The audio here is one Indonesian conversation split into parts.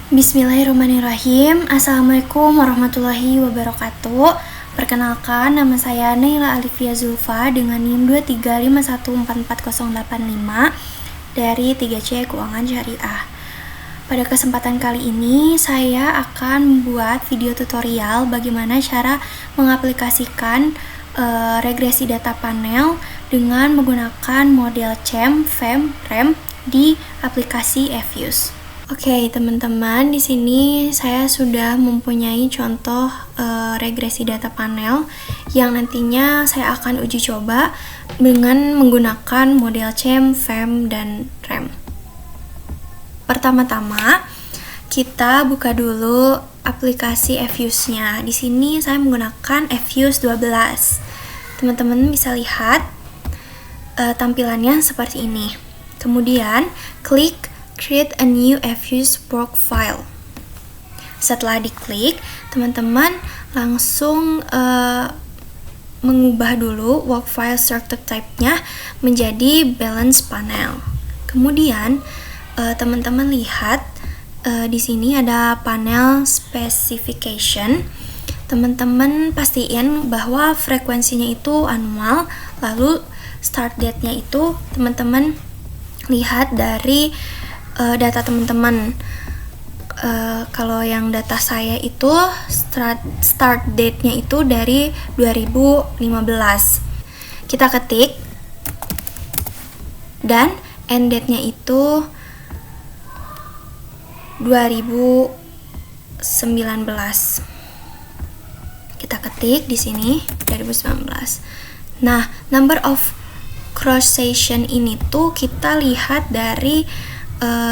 Bismillahirrahmanirrahim. Assalamualaikum warahmatullahi wabarakatuh. Perkenalkan, nama saya Naila Alifia Zulfa dengan NIM 235144085 dari 3C Keuangan Syariah. Pada kesempatan kali ini, saya akan membuat video tutorial bagaimana cara mengaplikasikan regresi data panel dengan menggunakan model CHEM, FEM, REM di aplikasi Efuse. Oke, teman-teman, di sini saya sudah mempunyai contoh regresi data panel yang nantinya saya akan uji coba dengan menggunakan model CHEM, FEM, dan REM. Pertama-tama, kita buka dulu aplikasi Efuse-nya. Di sini saya menggunakan Efuse 12. Teman-teman bisa lihat tampilannya seperti ini. Kemudian, klik Create a new Efuse profile. Setelah diklik, teman-teman langsung mengubah dulu work file structure type-nya menjadi balance panel. Kemudian, teman-teman lihat di sini ada panel specification. Teman-teman pastiin bahwa frekuensinya itu annual, lalu start date-nya itu teman-teman lihat dari data teman-teman. Kalau yang data saya itu start date-nya itu dari 2015. Kita ketik dan end date-nya itu 2019. Kita ketik di sini 2019. Nah, number of cross section ini tuh kita lihat dari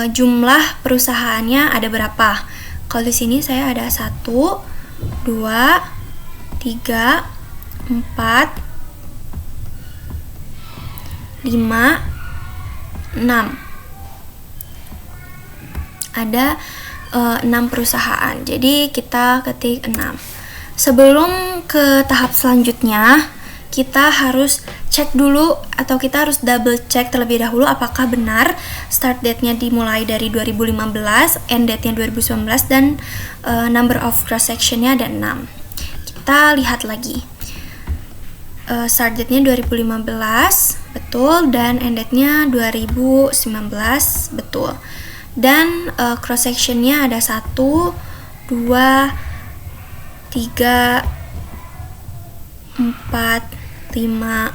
jumlah perusahaannya ada berapa. Kalau di sini saya ada 1, 2, 3, 4, 5, 6. Ada 6 perusahaan. Jadi kita ketik 6. Sebelum ke tahap selanjutnya, kita harus cek dulu atau kita harus double check terlebih dahulu apakah benar start date-nya dimulai dari 2015, end date-nya 2019, dan number of cross section-nya ada 6. Kita lihat lagi. Start date-nya 2015, betul, dan end date-nya 2019, betul. Dan cross section-nya ada 1, 2, 3, 4, 5,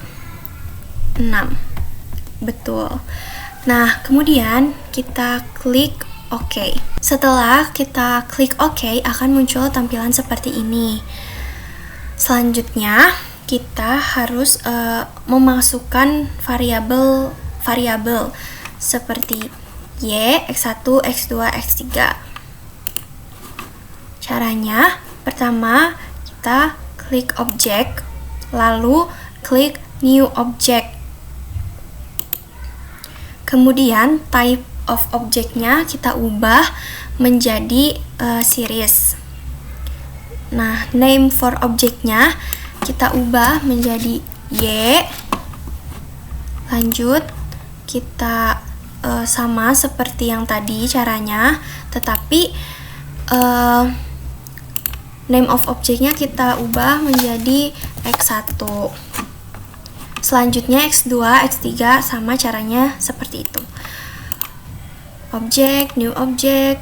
6. Betul. Nah, kemudian kita klik OK. Setelah kita klik OK, akan muncul tampilan seperti ini. Selanjutnya, kita harus memasukkan variabel seperti Y, X1, X2, X3. Caranya, pertama kita klik object, lalu klik new object. Kemudian type of object-nya kita ubah menjadi series. Nah, name for object-nya kita ubah menjadi Y. Lanjut, kita sama seperti yang tadi caranya, tetapi name of object-nya kita ubah menjadi X1. Selanjutnya X2, X3 sama caranya seperti itu. Object, new object,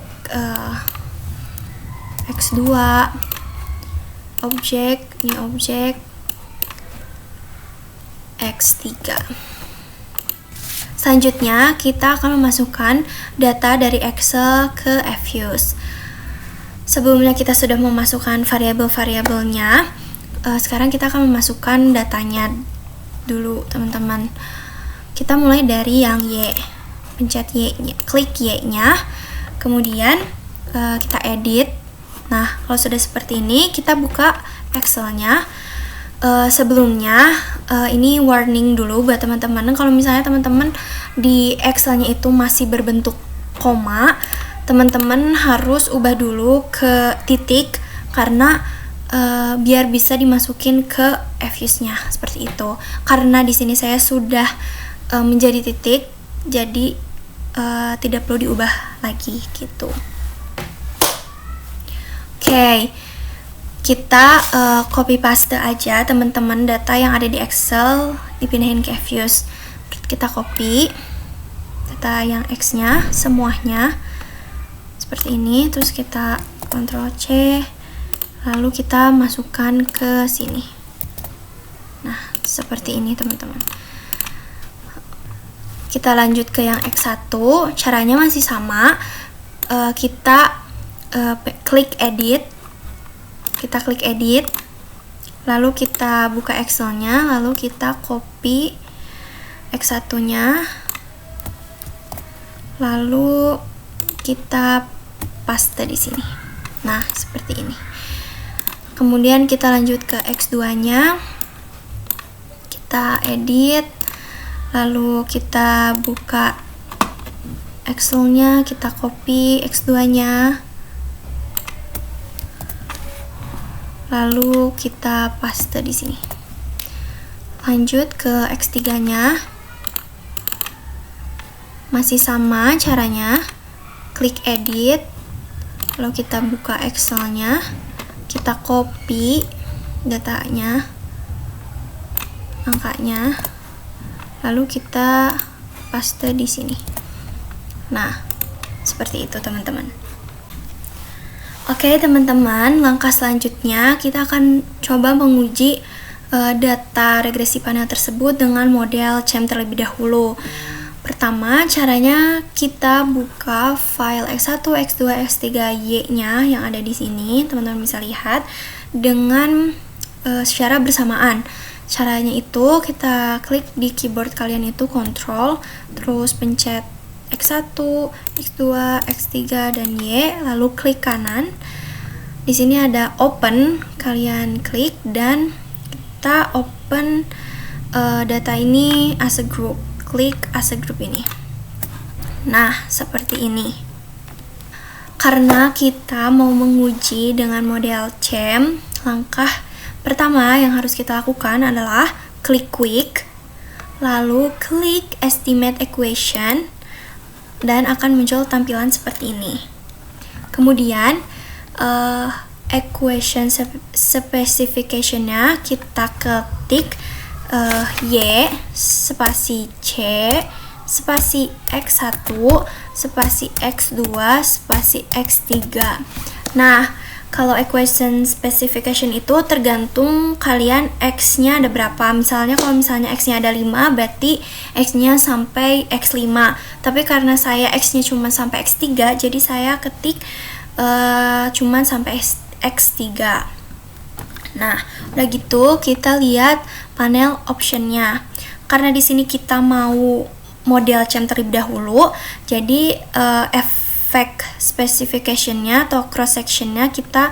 X2, object, new object, X3. Selanjutnya kita akan memasukkan data dari Excel ke Efuse. Sebelumnya kita sudah memasukkan variabel-variabelnya. Sekarang kita akan memasukkan datanya dulu, teman-teman. Kita mulai dari yang Y. Pencet Y-nya, klik Y-nya. Kemudian kita edit. Nah, kalau sudah seperti ini, kita buka Excel-nya. Sebelumnya ini warning dulu buat teman-teman. Kalau misalnya teman-teman di Excel-nya itu masih berbentuk koma, teman-teman harus ubah dulu ke titik karena biar bisa dimasukin ke Efuse-nya seperti itu. Karena di sini saya sudah menjadi titik, jadi tidak perlu diubah lagi gitu. Oke, kita copy paste aja teman-teman data yang ada di Excel dipindahin ke Fuse. Kita copy data yang X-nya semuanya seperti ini, terus kita Ctrl C, lalu kita masukkan ke sini. Nah, seperti ini teman-teman. Kita lanjut ke yang X1, caranya masih sama. Kita klik edit, lalu kita buka Excel-nya, lalu kita copy X1-nya, lalu kita paste di sini. Nah, seperti ini. Kemudian kita lanjut ke X2-nya, kita edit, lalu kita buka Excel-nya, kita copy X2-nya, lalu kita paste di sini. Lanjut ke X3-nya, masih sama caranya, klik edit, lalu kita buka Excel-nya, kita copy datanya, angkanya, lalu kita paste di sini. Nah, seperti itu teman-teman. Oke teman-teman, langkah selanjutnya kita akan coba menguji data regresi panel tersebut dengan model CHAM terlebih dahulu. Pertama, caranya kita buka file X1, X2, X3Y-nya yang ada di sini, teman-teman bisa lihat dengan secara bersamaan. Caranya itu kita klik di keyboard kalian itu Ctrl, terus pencet X1, X2, X3 dan Y, lalu klik kanan. Di sini ada open, kalian klik dan kita open data ini as a group. Klik as a group ini. Nah, seperti ini. Karena kita mau menguji dengan model CHAM, langkah pertama yang harus kita lakukan adalah klik quick, lalu klik estimate equation, dan akan muncul tampilan seperti ini. Kemudian equation specification-nya kita ketik Y spasi C spasi X1 spasi X2 spasi X3. Nah, kalau equation specification itu tergantung kalian X-nya ada berapa. Misalnya kalau misalnya X-nya ada 5, berarti X-nya sampai X5. Tapi karena saya X-nya cuma sampai X3, jadi saya ketik cuma sampai X3. Nah, udah gitu kita lihat panel optionnya. Karena di sini kita mau model CHAM terlebih dahulu, jadi efek specification-nya atau cross section-nya kita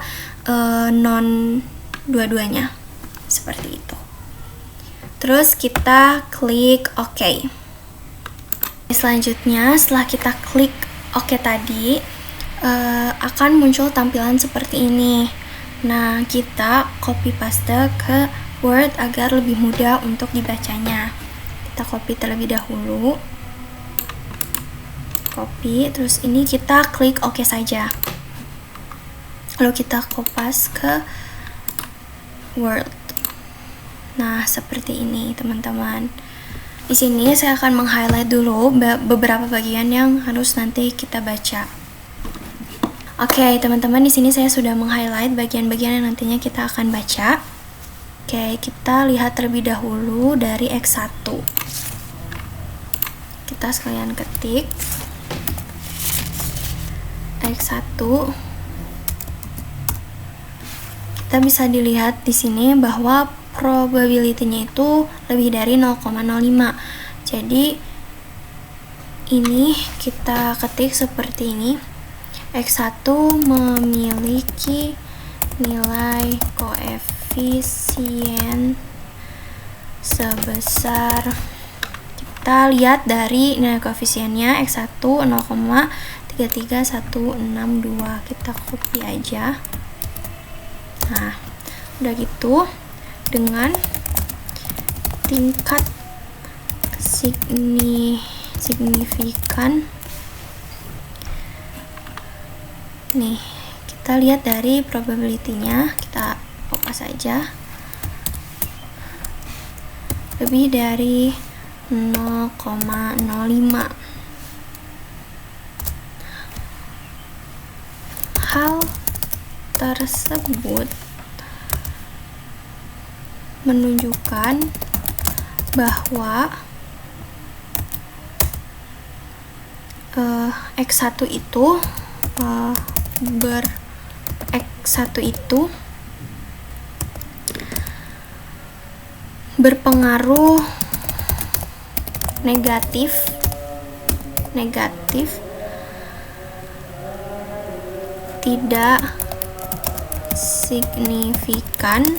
non dua-duanya seperti itu. Terus kita klik OK. Selanjutnya setelah kita klik OK tadi akan muncul tampilan seperti ini. Nah, kita copy paste ke Word agar lebih mudah untuk dibacanya. Kita copy terlebih dahulu. Copy, terus ini kita klik OK saja. Lalu kita kopas ke Word. Nah, seperti ini teman-teman. Di sini saya akan meng-highlight dulu beberapa bagian yang harus nanti kita baca. Oke, teman-teman, di sini saya sudah meng-highlight bagian-bagian yang nantinya kita akan baca. Oke, kita lihat terlebih dahulu dari X1. Kita sekalian ketik X1. Kita bisa dilihat di sini bahwa probability-nya itu lebih dari 0,05. Jadi ini kita ketik seperti ini. X1 memiliki nilai koefisien sebesar, kita lihat dari nilai koefisiennya X1 0,33162. Kita copy aja. Nah, udah gitu dengan tingkat signifikan nih, kita lihat dari probability-nya, kita opa saja. Lebih dari 0,05. Hal tersebut menunjukkan bahwa X1 itu berpengaruh negatif tidak signifikan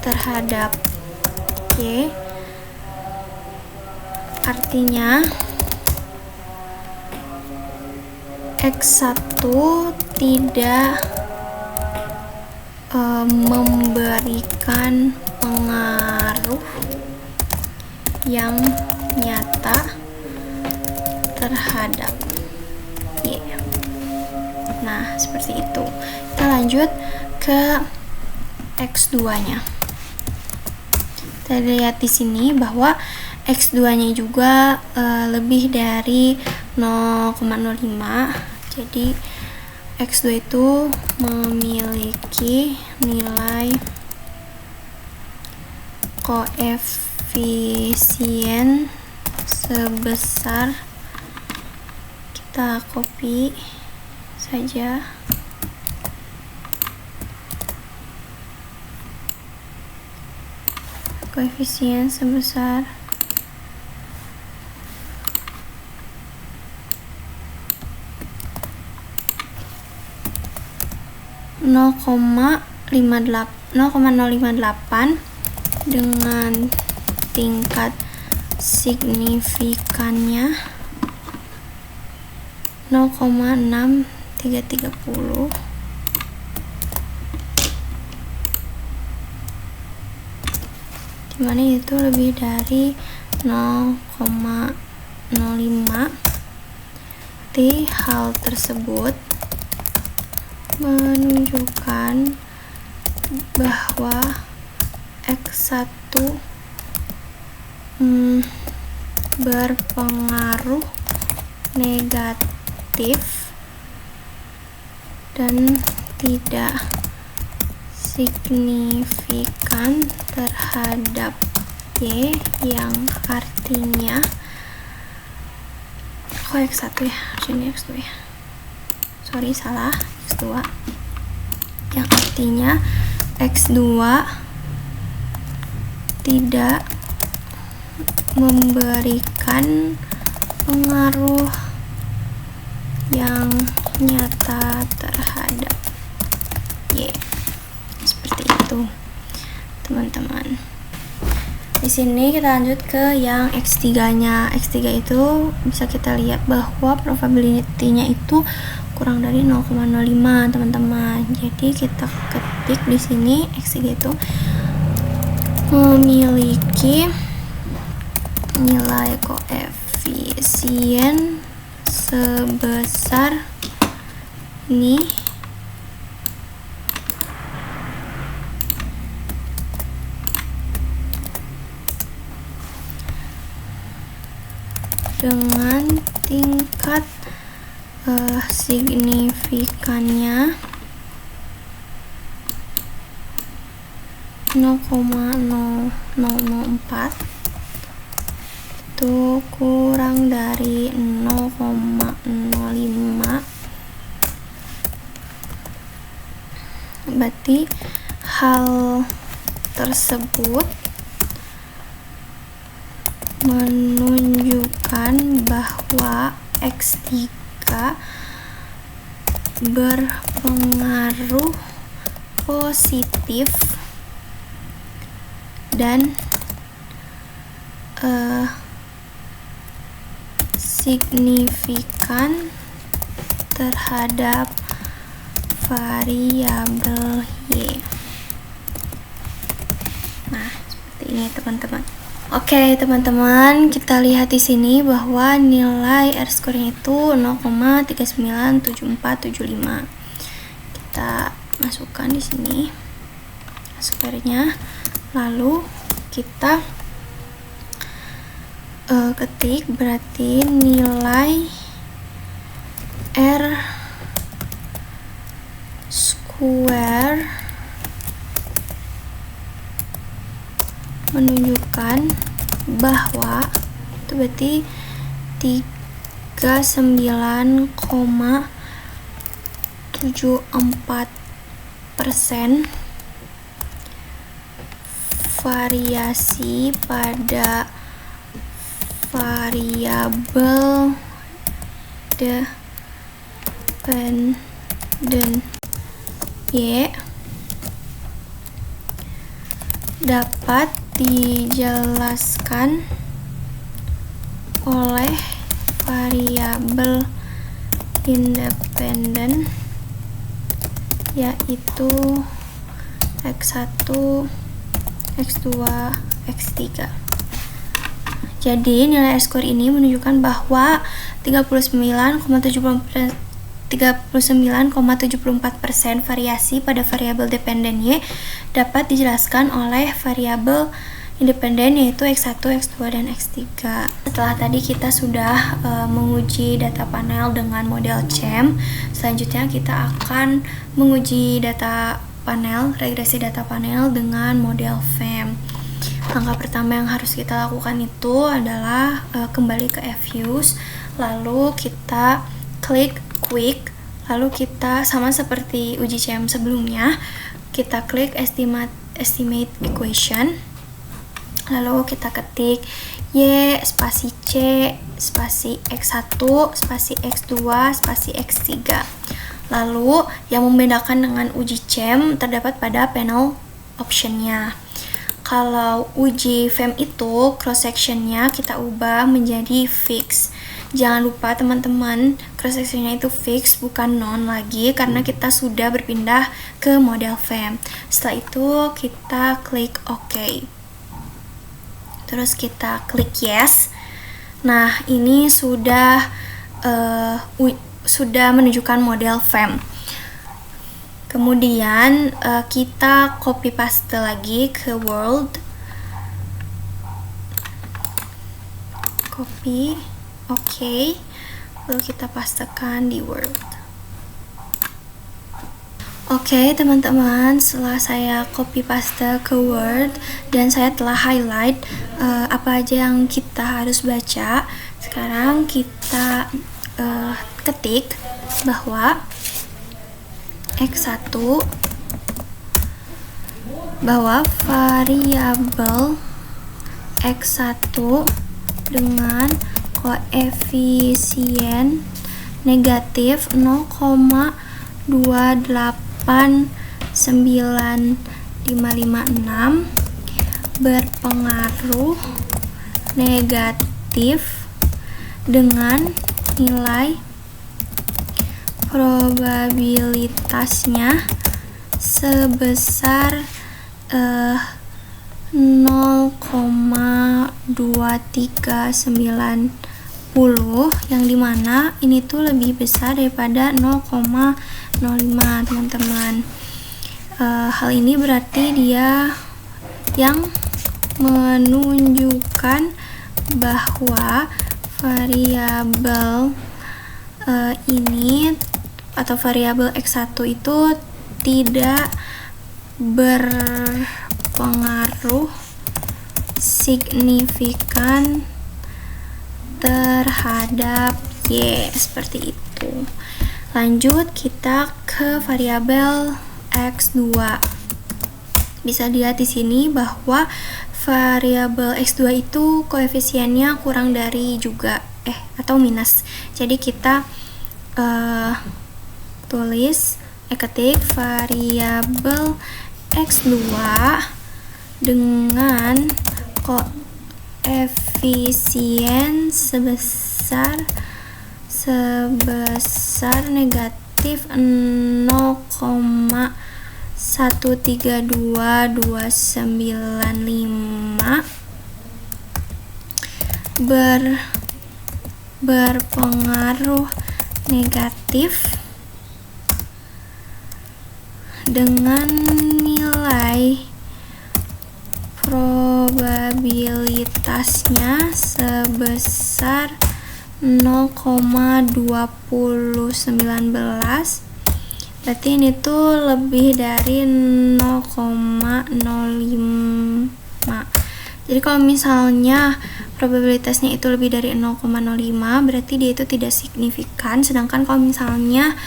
terhadap Y. Artinya X1 tidak memberikan pengaruh yang nyata terhadap Y. Nah, seperti itu. Kita lanjut ke X2-nya. Kita lihat di sini bahwa X2-nya juga lebih dari 0,05. Jadi X2 itu memiliki nilai koefisien sebesar, kita copy saja, koefisien sebesar 0,058 dengan tingkat signifikannya 0,6330, dimana itu lebih dari 0,05. Hal tersebut menunjukkan bahwa X1 berpengaruh negatif dan tidak signifikan terhadap Y, yang artinya X1 ya, harusnya X2 ya, sorry salah, X2, yang artinya X2 tidak memberikan pengaruh yang nyata terhadap Y. Seperti itu, teman-teman. Di sini kita lanjut ke yang X3-nya. X3 itu bisa kita lihat bahwa probability-nya itu kurang dari 0,05, teman-teman. Jadi kita ketik di sini X3 itu memiliki nilai koefisien sebesar ini dengan tingkat signifikannya 0,0004, itu kurang dari 0,05. Berarti hal tersebut menunjukkan bahwa X3 berpengaruh positif dan signifikan terhadap variabel Y. Nah, seperti ini teman-teman. Oke, teman-teman, kita lihat di sini bahwa nilai R-score-nya itu 0,397475. Kita masukkan di sini square-nya, lalu kita ketik, berarti nilai R square menunjukkan bahwa itu berarti 39,74% variasi pada variabel dependent Y dapat dijelaskan oleh variabel independen yaitu X1, X2, X3. Jadi nilai R-score ini menunjukkan bahwa 39,74% variasi pada variabel dependen Y dapat dijelaskan oleh variabel independen yaitu X1, X2, dan X3. Setelah tadi kita sudah menguji data panel dengan model CHEM, selanjutnya kita akan menguji data panel, regresi data panel dengan model FEM. Langkah pertama yang harus kita lakukan itu adalah kembali ke Fuse, lalu kita klik Quick, lalu kita sama seperti uji CHEM sebelumnya, kita klik Estimate Equation, lalu kita ketik Y spasi C spasi X1 spasi X2 spasi X3. Lalu yang membedakan dengan uji CHEM terdapat pada panel optionnya. Kalau uji FEM itu cross sectionnya kita ubah menjadi fix. Jangan lupa teman-teman, cross sectionnya itu fix bukan non lagi karena kita sudah berpindah ke model FEM. Setelah itu kita klik OK. Terus kita klik yes. Nah, ini sudah menunjukkan model FEM. Kemudian kita copy paste lagi ke Word. Copy, OK. Lalu kita pastekan di Word. Oke, teman-teman, setelah saya copy paste ke Word dan saya telah highlight apa aja yang kita harus baca, sekarang kita ketik bahwa X1 bahwa variabel X1 dengan koefisien negatif 0,28956 berpengaruh negatif dengan nilai probabilitasnya sebesar 0,2390, yang dimana ini tuh lebih besar daripada 0,05, teman-teman. Hal ini berarti dia yang menunjukkan bahwa variabel ini atau variabel X1 itu tidak berpengaruh signifikan terhadap Y, seperti itu. Lanjut kita ke variabel X2. Bisa dilihat di sini bahwa variabel X2 itu koefisiennya kurang dari juga atau minus. Jadi kita ketik variabel X2 dengan koefisien sebesar negatif 0,132295 berpengaruh negatif dengan nilai probabilitasnya sebesar 0,2019. Berarti ini tuh lebih dari 0,05. Jadi kalau misalnya probabilitasnya itu lebih dari 0,05, berarti dia itu tidak signifikan. Sedangkan kalau misalnya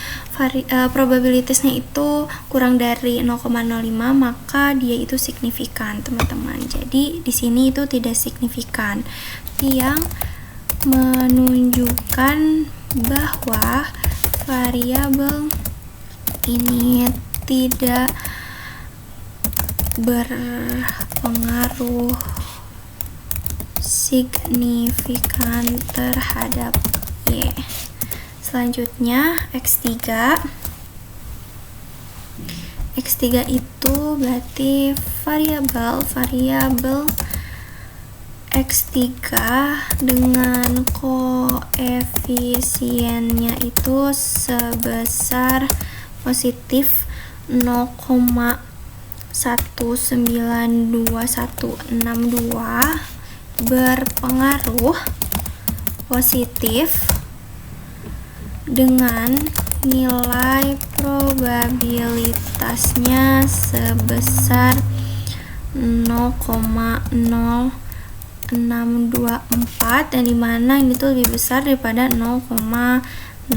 probabilitasnya itu kurang dari 0,05, maka dia itu signifikan, teman-teman. Jadi di sini itu tidak signifikan, yang menunjukkan bahwa variabel ini tidak berpengaruh signifikan terhadap Y. Selanjutnya X3 itu berarti variabel X3 dengan koefisiennya itu sebesar positif 0,192162 berpengaruh positif dengan nilai probabilitasnya sebesar 0,0624, dan dimana ini tuh lebih besar daripada 0,05.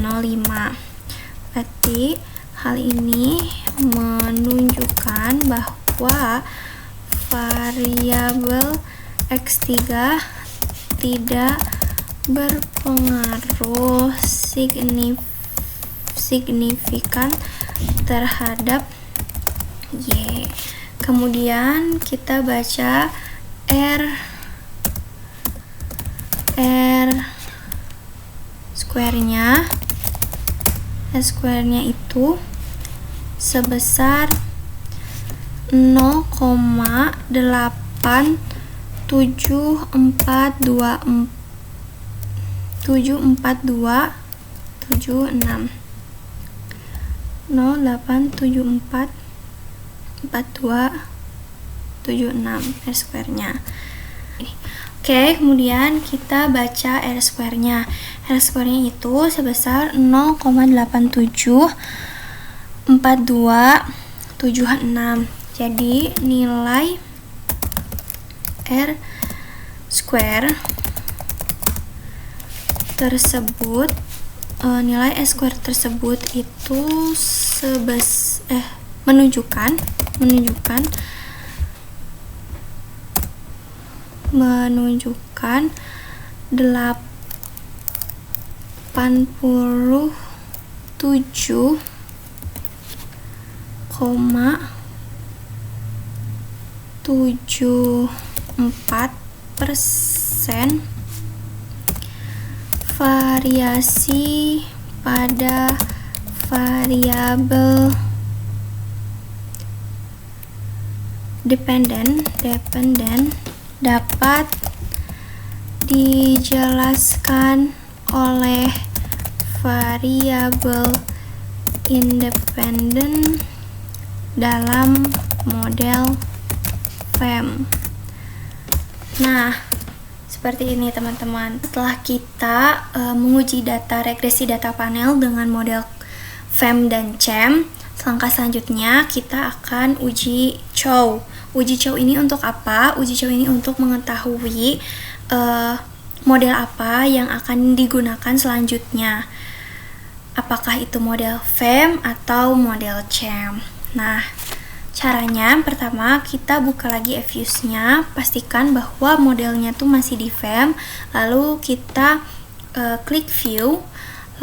Berarti hal ini menunjukkan bahwa variabel X3 tidak berpengaruh signifikan terhadap Y. Kemudian kita baca R square-nya itu sebesar 0,87426 R square-nya. Oke, kemudian kita baca R square-nya. R square-nya itu sebesar 0,874276. Jadi nilai R square tersebut, nilai S square tersebut itu menunjukkan 87,74% variasi pada variabel dependen dapat dijelaskan oleh variabel independen dalam model FEM. Nah, seperti ini teman-teman. Setelah kita menguji data regresi data panel dengan model FEM dan CHEM, langkah selanjutnya kita akan uji CHOW. Uji CHOW ini untuk apa? Uji CHOW ini untuk mengetahui model apa yang akan digunakan selanjutnya. Apakah itu model FEM atau model CHEM? Nah, caranya pertama kita buka lagi Fuse-nya, pastikan bahwa modelnya tuh masih di FEM, lalu kita klik View,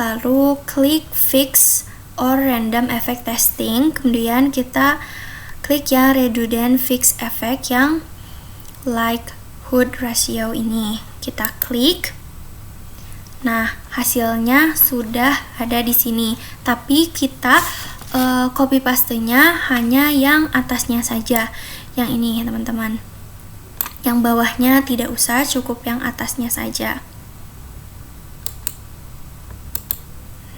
lalu klik Fix or Random Effect Testing, kemudian kita klik yang Redundant Fixed Effect yang likelihood ratio ini, kita klik. Nah, hasilnya sudah ada di sini, tapi kita copy paste-nya hanya yang atasnya saja, yang ini ya teman-teman. Yang bawahnya tidak usah, cukup yang atasnya saja.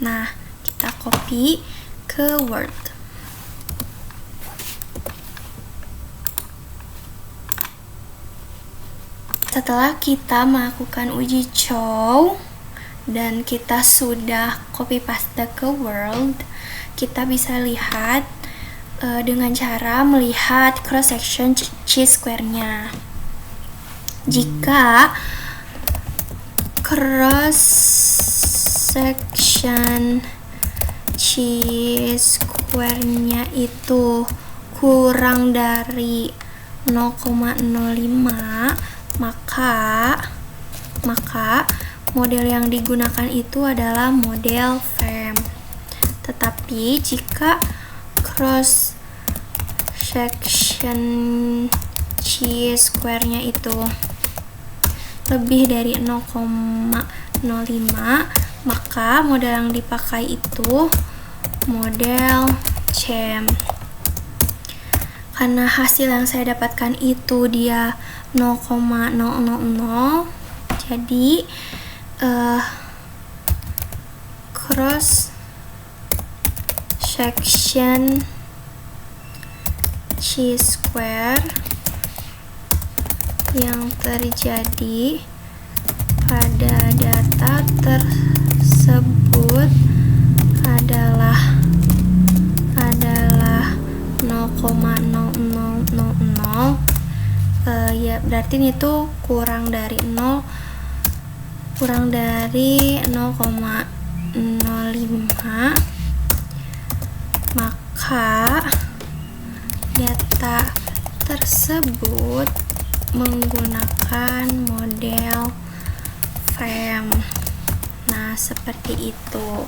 Nah, kita copy ke Word. Setelah kita melakukan uji cow dan kita sudah copy paste ke Word, kita bisa lihat dengan cara melihat cross section chi-square-nya. Jika cross section chi-square-nya itu kurang dari 0,05, maka model yang digunakan itu adalah model FEM. Tetapi jika cross section chi-square-nya itu lebih dari 0,05, maka model yang dipakai itu model CHEM. Karena hasil yang saya dapatkan itu dia 0,000, jadi cross section chi-square yang terjadi pada data tersebut adalah 0,0000, ya berarti itu kurang dari 0,05, maka data tersebut menggunakan model FEM. Nah, seperti itu.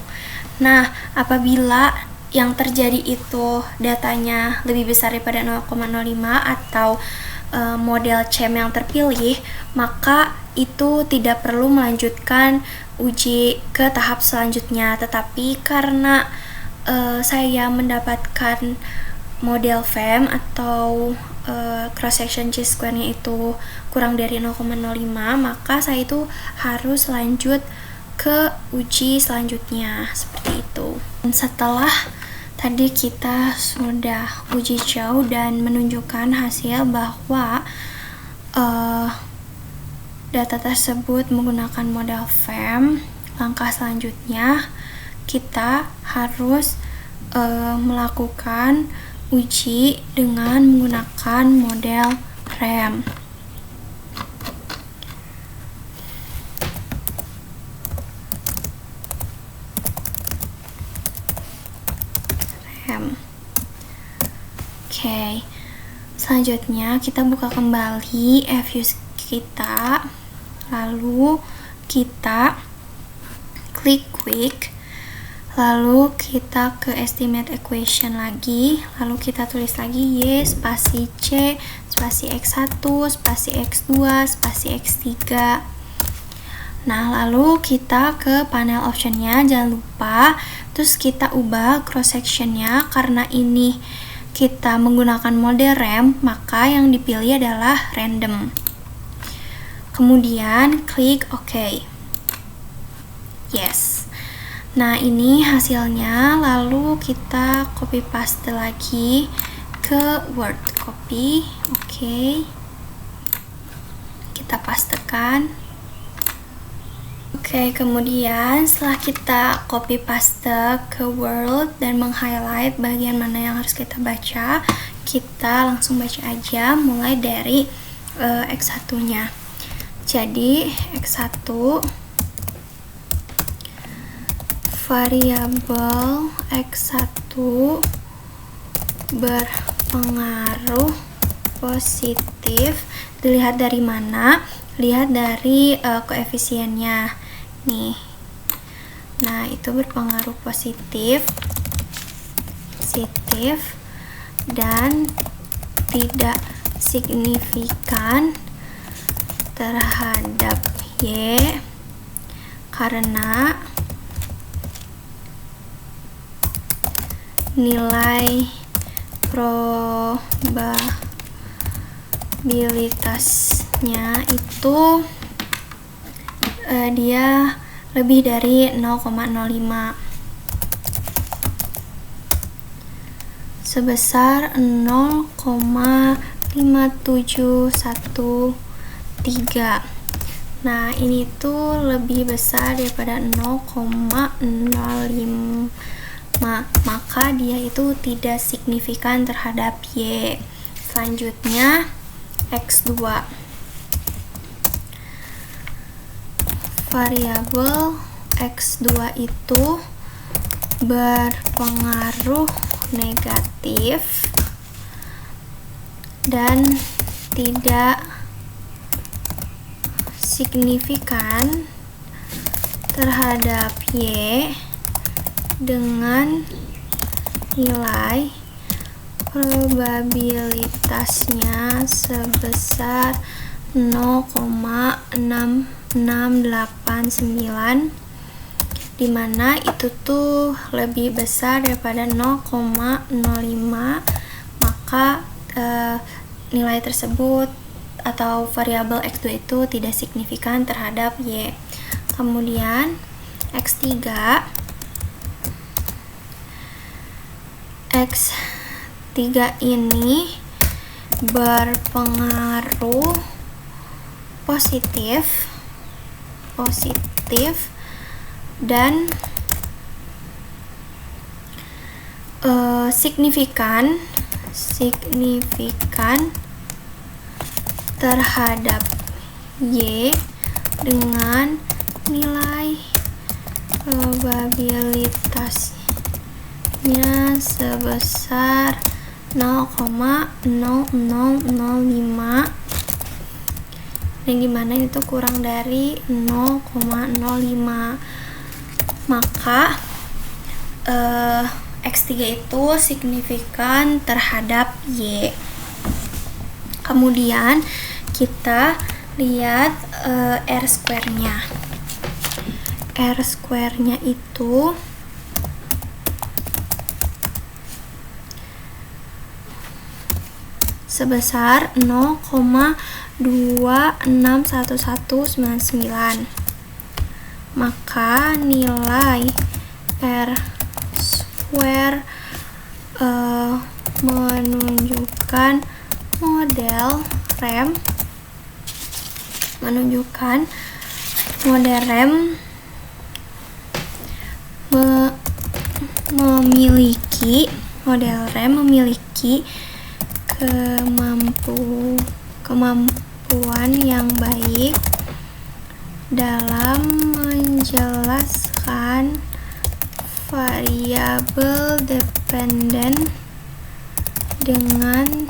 Nah, apabila yang terjadi itu datanya lebih besar daripada 0,05 atau model CHEM yang terpilih, maka itu tidak perlu melanjutkan uji ke tahap selanjutnya. Tetapi karena saya mendapatkan model FEM atau cross section chi-square-nya itu kurang dari 0,05, maka saya itu harus lanjut ke uji selanjutnya, seperti itu. Dan setelah tadi kita sudah uji cow dan menunjukkan hasil bahwa data tersebut menggunakan model FEM, langkah selanjutnya kita harus melakukan uji dengan menggunakan model RAM. Oke, selanjutnya kita buka kembali FUSE kita, lalu kita klik quick, lalu kita ke estimate equation lagi, lalu kita tulis lagi Y spasi C spasi X1 spasi X2 spasi X3. Nah, lalu kita ke panel optionnya, jangan lupa terus kita ubah cross sectionnya. Karena ini kita menggunakan mode RAM, maka yang dipilih adalah random. Kemudian klik OK. Yes. Nah, ini hasilnya. Lalu kita copy paste lagi ke Word. Copy. Oke. Kita pastekan. Oke, kemudian setelah kita copy paste ke Word dan meng-highlight bagian mana yang harus kita baca, kita langsung baca aja mulai dari X1-nya. Jadi, X1 variabel X1 berpengaruh positif. Dilihat dari mana? Lihat dari koefisiennya nih. Nah, itu berpengaruh positif dan tidak signifikan terhadap Y karena nilai probabilitas nya itu dia lebih dari 0,05 sebesar 0,5713. Nah, ini tuh lebih besar daripada 0,05, maka dia itu tidak signifikan terhadap Y. Selanjutnya X2. Variabel X2 itu berpengaruh negatif dan tidak signifikan terhadap Y dengan nilai probabilitasnya sebesar 0,6689, dimana itu tuh lebih besar daripada 0,05, maka nilai tersebut atau variabel X2 itu tidak signifikan terhadap Y. Kemudian X3. X3 ini berpengaruh positif dan signifikan terhadap Y dengan nilai probabilitasnya sebesar 0,0005, yang dimana itu kurang dari 0,05, maka X3 itu signifikan terhadap Y. Kemudian kita lihat R-square-nya. R-square-nya itu sebesar 0,261199, maka nilai R-square menunjukkan model rem memiliki kemampuan yang baik dalam menjelaskan variabel dependen dengan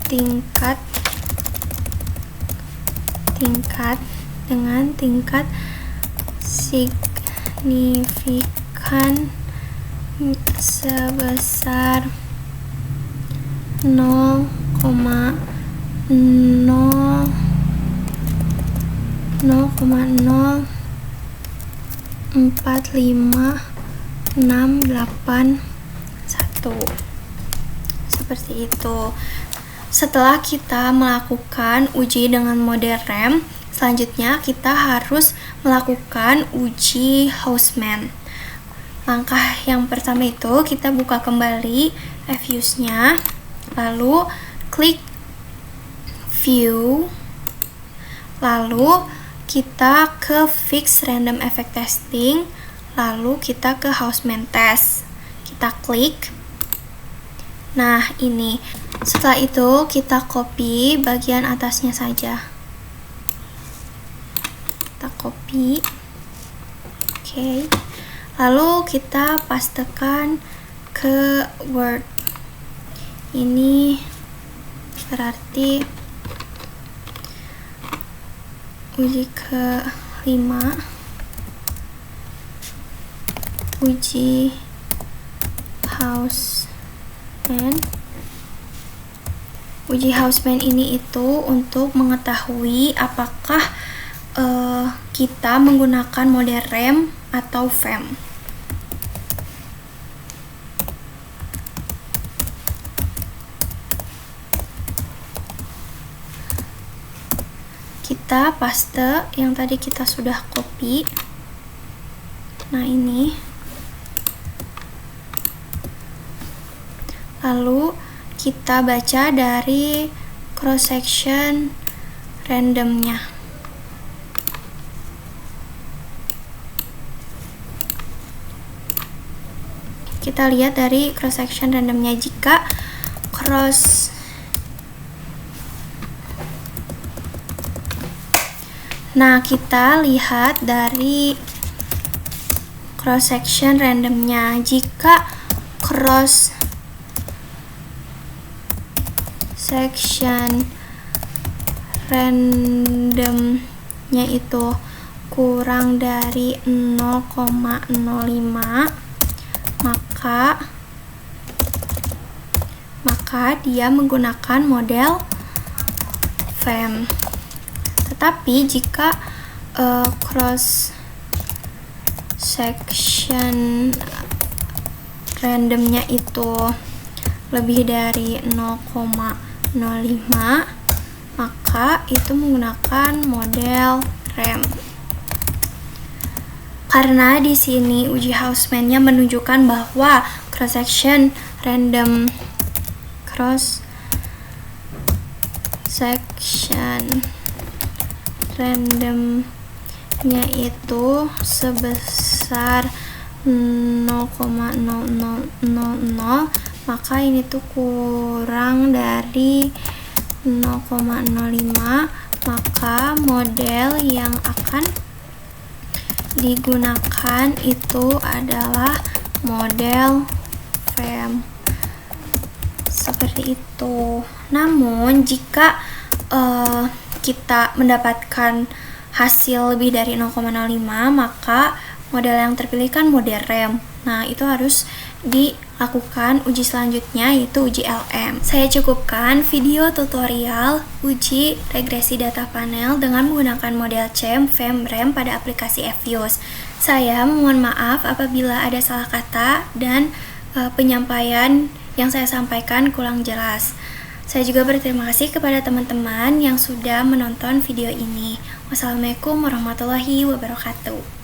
tingkat signifikan sebesar 0,04568 seperti itu. Setelah kita melakukan uji dengan model rem, selanjutnya kita harus melakukan uji Hausman. Langkah yang pertama itu kita buka kembali Fuse-nya, lalu klik View, lalu kita ke Fix Random Effect Testing, lalu kita ke Hausman Test, kita klik. Nah, ini setelah itu kita copy bagian atasnya saja, kita copy. Oke. Lalu kita pastekan ke Word. Ini berarti uji ke-5, uji Hausman. Uji Hausman ini itu untuk mengetahui apakah kita menggunakan model rem atau FEM. kita paste yang tadi kita sudah copy. Nah, ini. Lalu kita baca dari cross section randomnya. Kita lihat dari cross section randomnya, jika Nah, kita lihat dari cross section randomnya, jika cross section randomnya itu kurang dari 0,05, maka dia menggunakan model FEM. Tetapi jika cross section randomnya itu lebih dari 0,05, maka itu menggunakan model RAM. Karena di sini uji Hausman-nya menunjukkan bahwa cross section randomnya itu sebesar 0,0000, maka ini tuh kurang dari 0,05, maka model yang akan digunakan itu adalah model FEM. Seperti itu. Namun jika kita mendapatkan hasil lebih dari 0,05, maka model yang terpilih kan model RAM. Nah, itu harus dilakukan uji selanjutnya, yaitu uji LM. Saya cukupkan video tutorial uji regresi data panel dengan menggunakan model CEM, FEM, RAM pada aplikasi Fuse. Saya mohon maaf apabila ada salah kata dan penyampaian yang saya sampaikan kurang jelas. Saya juga berterima kasih kepada teman-teman yang sudah menonton video ini. Wassalamualaikum warahmatullahi wabarakatuh.